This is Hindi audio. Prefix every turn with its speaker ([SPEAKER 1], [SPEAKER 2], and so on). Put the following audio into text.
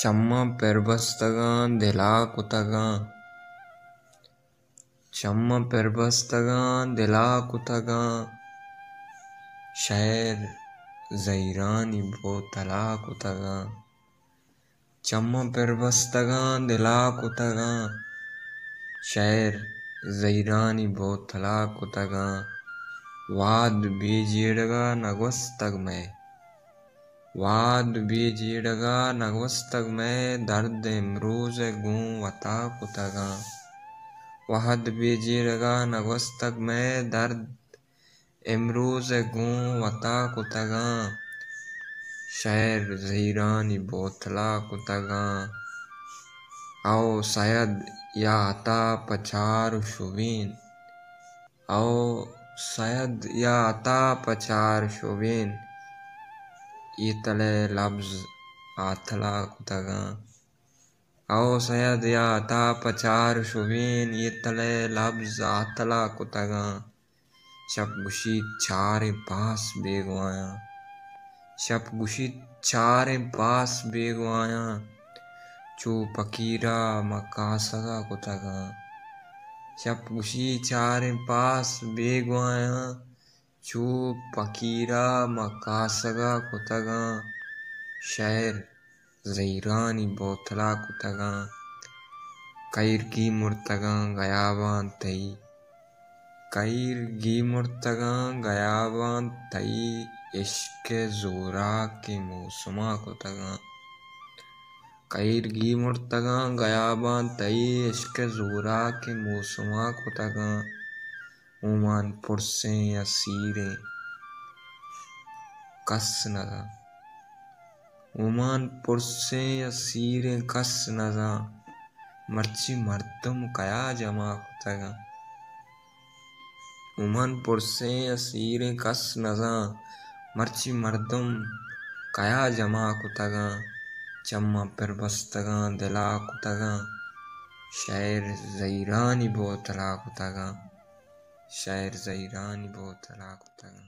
[SPEAKER 1] चम्मा पेरबस्तगान दिला कुतगां, चम्मा पेरबस्तगान दिला कुतगां, शायर ज़हीरानी बोतला कुतगां। चम्मा पेरबस्तगान दिला कुतगां, शायर ज़हीरानी बोतला कुतगां। वाद बीजीड़गा नगवस्तग में, वाद बीजीड़गा नगवस्तग में, दर्द इमरूज़ गूं वता कुतगां। वाद बीजीड़गा नगवस्तग में, दर्द इमरूज़ गूं वता कुतगां, शायर ज़हीरानी बोतला कुतगां। आओ शायद या अता पछार शुबीन, आओ शायद या अता पछार शुबीन, ये तले लफ्ज़ आथला कुतगां। आओ शायद या अता पछार शुबीन, ये तले लफ्ज़ आथला कुतगां। शब गुशीत छारे पास बेगवाया, शब गुशीत छारे पास बेगवाया, चू फकीरा मकासगा कुतगां। शब गुशी छारे पास बेगवाया, चू फकीरा मकासगा कुतगां, शायर ज़हीरानी बोतला कुतगां। कैर गी मुर्तगां गयाबान तई, कैर गी मुर्तगां गयाबान तई, इश्क़ ज़ोरा के मौसमा कुतगां। कैर गी मुर्तगां गयाबान तई, इश्क़ ज़ोरा के मौसमा कुतगां। उमान पुरसें असीरें कस नज़ा, उमान पुरसें असीरें कस नज़ा, मर्ची मर्दम कया जमा कुतगां। उमान पुरसें असीरें कस नज़ा, मर्ची मर्दम कया जमा कुतगां। चम्मा पेरबस्तगां दिला कुतगां, शायर ज़हीरानी बोतला कुतगां, शायर ज़हीरानी बोतला कुतगां।